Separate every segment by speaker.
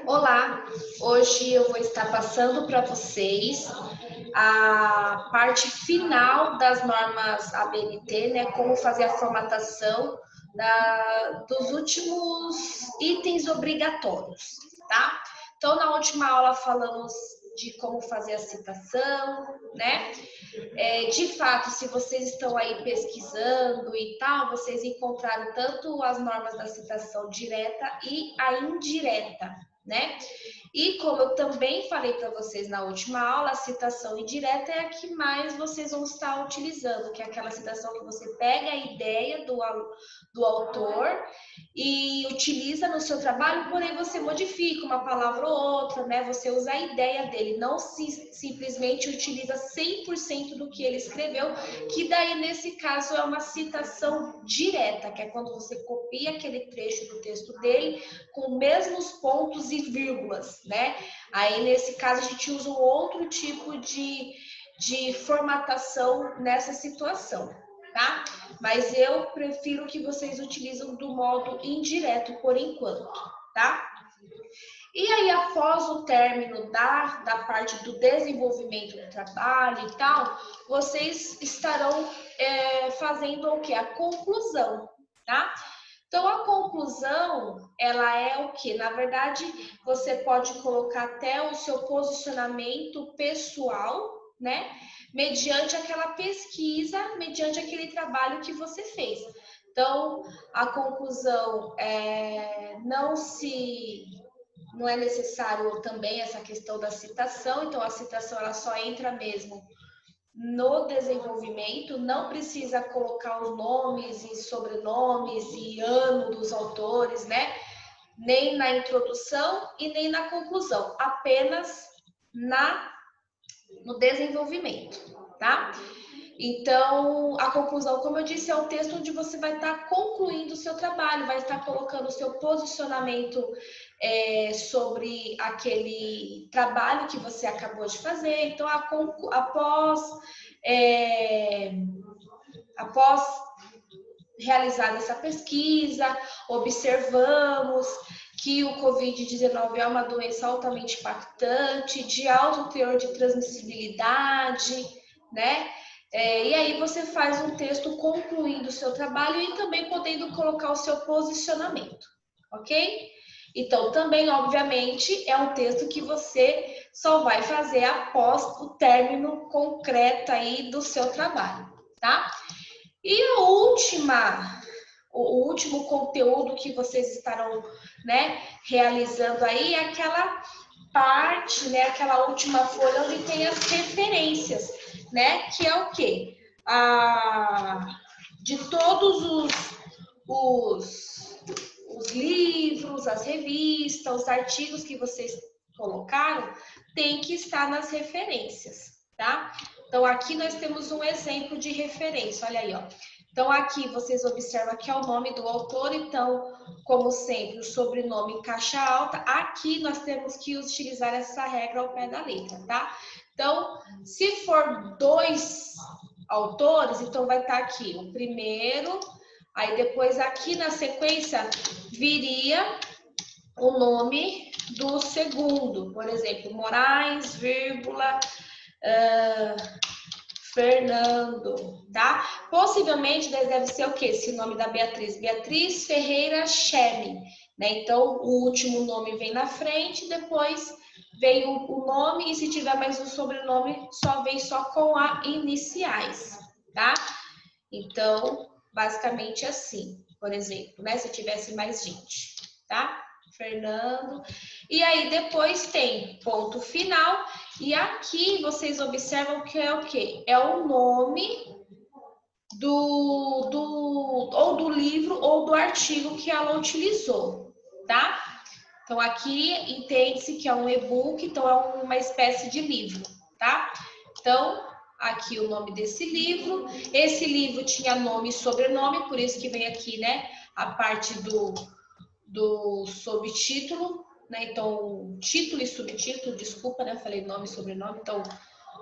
Speaker 1: Olá, hoje eu vou estar passando para vocês a parte final das normas ABNT, né? Como fazer a formatação dos últimos itens obrigatórios, tá? Então, na última aula falamos de como fazer a citação, né? De fato, se vocês estão aí pesquisando e tal, vocês encontraram tanto as normas da citação direta e a indireta, né? E como eu também falei para vocês na última aula, a citação indireta é a que mais vocês vão estar utilizando, que é aquela citação que você pega a ideia do autor e utiliza no seu trabalho, porém você modifica uma palavra ou outra, né? Você usa a ideia dele, não simplesmente utiliza 100% do que ele escreveu, que daí nesse caso é uma citação direta, que é quando você copia aquele trecho do texto dele com os mesmos pontos e vírgulas, né? Aí nesse caso a gente usa um outro tipo de formatação nessa situação, tá? Mas eu prefiro que vocês utilizem do modo indireto por enquanto, tá? E aí, após o término da parte do desenvolvimento do trabalho e tal, vocês estarão fazendo o quê? A conclusão, tá? Então, a conclusão, ela é o quê? Na verdade, você pode colocar até o seu posicionamento pessoal, né? Mediante aquela pesquisa, mediante aquele trabalho que você fez. Então, a conclusão não é necessário também essa questão da citação, então a citação ela só entra mesmo no desenvolvimento, não precisa colocar os nomes e sobrenomes e ano dos autores, né? Nem na introdução e nem na conclusão, apenas no desenvolvimento, tá? Então, a conclusão, como eu disse, é o texto onde você vai estar concluindo o seu trabalho, vai estar colocando o seu posicionamento sobre aquele trabalho que você acabou de fazer. Então, após realizada essa pesquisa, observamos que o Covid-19 é uma doença altamente impactante, de alto teor de transmissibilidade, né? E aí você faz um texto concluindo o seu trabalho e também podendo colocar o seu posicionamento, ok? Então, também, obviamente, é um texto que você só vai fazer após o término concreto aí do seu trabalho, tá? E o último conteúdo que vocês estarão, né, realizando aí é aquela parte, né, aquela última folha onde tem as referências, né, que é o quê? De todos os livros, as revistas, os artigos que vocês colocaram, tem que estar nas referências, tá? Então, aqui nós temos um exemplo de referência, olha aí, ó. Então, aqui vocês observam que é o nome do autor, então, como sempre, o sobrenome em caixa alta. Aqui nós temos que utilizar essa regra ao pé da letra, tá? Então, se for 2 autores, então vai estar aqui o primeiro, aí depois aqui na sequência viria o nome do segundo, por exemplo, Moraes, vírgula, Fernando, tá? Possivelmente deve ser o quê? Esse nome da Beatriz. Beatriz Ferreira Cheme, né? Então, o último nome vem na frente, depois vem o nome, e se tiver mais um sobrenome, só vem só com a iniciais, tá? Então, basicamente assim, por exemplo, né? Se tivesse mais gente, tá? Fernando. E aí, depois tem ponto final. E aqui vocês observam que é o quê? É o nome ou do livro ou do artigo que ela utilizou, tá? Então, aqui entende-se que é um e-book, então é uma espécie de livro, tá? Então, aqui o nome desse livro. Esse livro tinha nome e sobrenome, por isso que vem aqui, né, a parte do subtítulo, né? Então, título e subtítulo, desculpa, né? Falei nome e sobrenome. Então,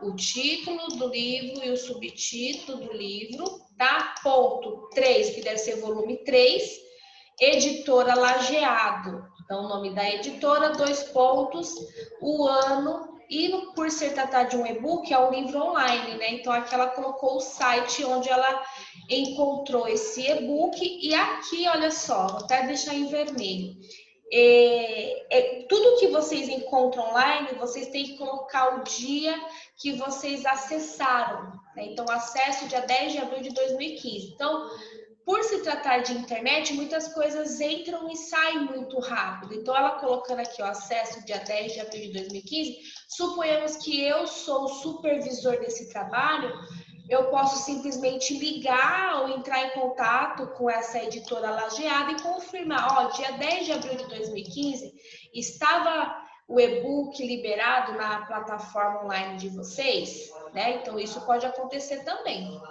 Speaker 1: o título do livro e o subtítulo do livro, tá? Ponto 3, que deve ser volume 3. Editora Lajeado. Então, o nome da editora, 2 pontos, o ano, e por se tratar de um e-book, é um livro online, né? Então, aqui ela colocou o site onde ela encontrou esse e-book, e aqui, olha só, vou até deixar em vermelho. Tudo que vocês encontram online, vocês têm que colocar o dia que vocês acessaram, né? Então, acesso dia 10 de abril de 2015. Então, por se tratar de internet, muitas coisas entram e saem muito rápido. Então, ela colocando aqui o acesso dia 10 de abril de 2015, suponhamos que eu sou o supervisor desse trabalho, eu posso simplesmente ligar ou entrar em contato com essa editora lajeada e confirmar, ó, dia 10 de abril de 2015, estava o e-book liberado na plataforma online de vocês, né? Então, isso pode acontecer também.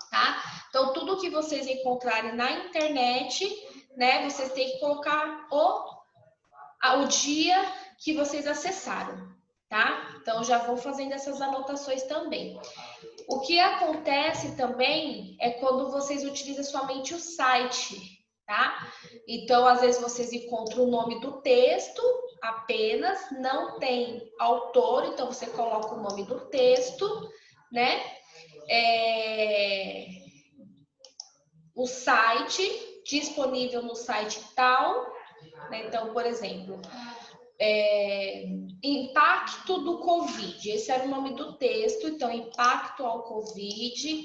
Speaker 1: Tá? Então, tudo que vocês encontrarem na internet, né, vocês têm que colocar o dia que vocês acessaram, tá? Então, já vou fazendo essas anotações também. O que acontece também é quando vocês utilizam somente o site, tá? Então, às vezes vocês encontram o nome do texto apenas, não tem autor, então você coloca o nome do texto, né? O site, disponível no site tal, né? Então, por exemplo, impacto do Covid, esse era o nome do texto, então, impacto ao Covid,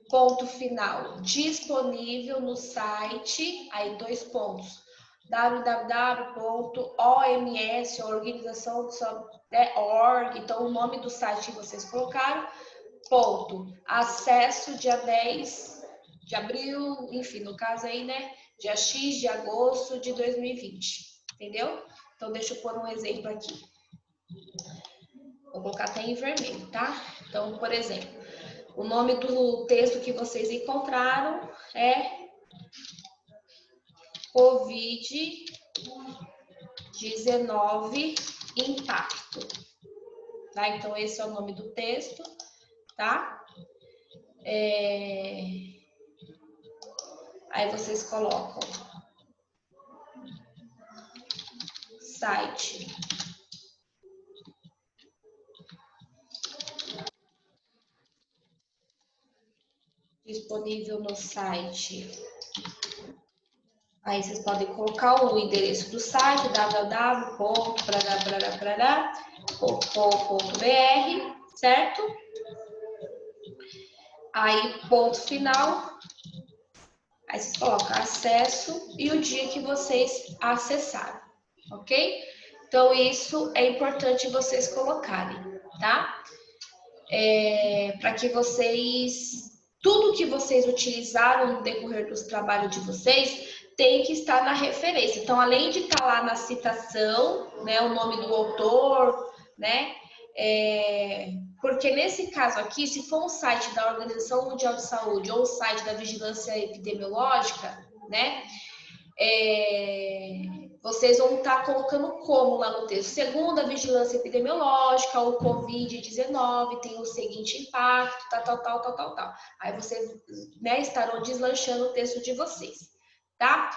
Speaker 1: ponto final, disponível no site, aí 2 pontos, www.oms, organização.org, então, o nome do site que vocês colocaram, ponto, acesso dia 10 de abril, enfim, no caso aí, né, dia X de agosto de 2020, entendeu? Então, deixa eu pôr um exemplo aqui. Vou colocar até em vermelho, tá? Então, por exemplo, o nome do texto que vocês encontraram é Covid-19 impacto, tá? Então, esse é o nome do texto, tá? Aí vocês colocam site, disponível no site. Aí vocês podem colocar o endereço do site, www.br, certo? Aí, ponto final. Aí vocês colocam acesso e o dia que vocês acessaram, ok? Então, isso é importante vocês colocarem, tá? Para que vocês, tudo que vocês utilizaram no decorrer dos trabalhos de vocês, tem que estar na referência. Então, além de estar lá na citação, né, o nome do autor, né? Porque nesse caso aqui, se for um site da Organização Mundial de Saúde ou um site da Vigilância Epidemiológica, né? Vocês vão estar colocando como lá no texto. Segundo a Vigilância Epidemiológica, o Covid-19 tem o seguinte impacto, tal. Aí vocês, né, estarão deslanchando o texto de vocês, tá?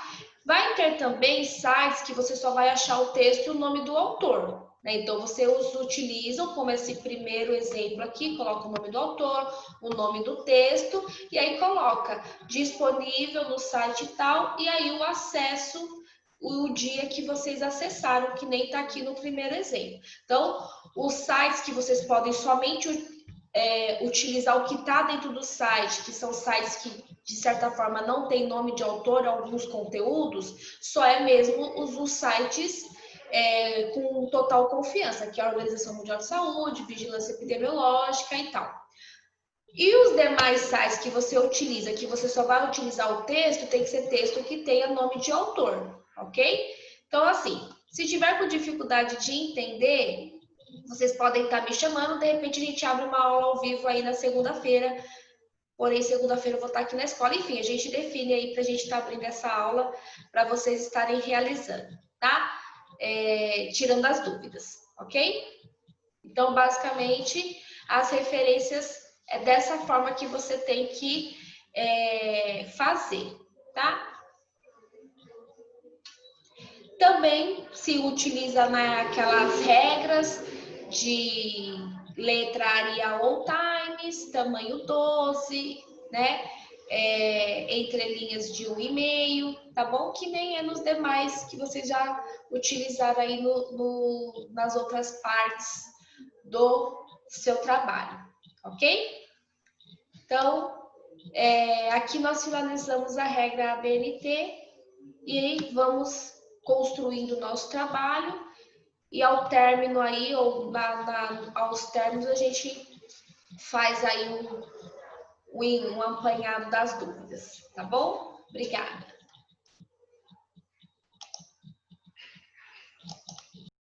Speaker 1: Vai ter também sites que você só vai achar o texto e o nome do autor, né? Então, vocês utilizam como esse primeiro exemplo aqui, coloca o nome do autor, o nome do texto, e aí coloca disponível no site tal, e aí o acesso, o dia que vocês acessaram, que nem está aqui no primeiro exemplo. Então, os sites que vocês podem somente utilizar o que está dentro do site, que são sites que, de certa forma, não tem nome de autor, alguns conteúdos, só é mesmo os sites com total confiança, que é a Organização Mundial de Saúde, Vigilância Epidemiológica e tal. E os demais sites que você utiliza, que você só vai utilizar o texto, tem que ser texto que tenha nome de autor, ok? Então, assim, se tiver com dificuldade de entender, vocês podem estar me chamando, de repente a gente abre uma aula ao vivo aí na segunda-feira, porém segunda-feira eu vou estar aqui na escola, enfim, a gente define aí para a gente estar abrindo essa aula para vocês estarem realizando, tá? Tirando as dúvidas, ok? Então, basicamente, as referências é dessa forma que você tem que fazer, tá? Também se utiliza naquelas regras de letra Arial Times, tamanho 12, né? Entre linhas de 1,5, tá bom? Que nem é nos demais que vocês já utilizaram aí nas outras partes do seu trabalho, ok? Então, aqui nós finalizamos a regra ABNT e vamos construindo o nosso trabalho e ao término aí, ou aos términos, a gente faz aí um apanhado das dúvidas, tá bom? Obrigada.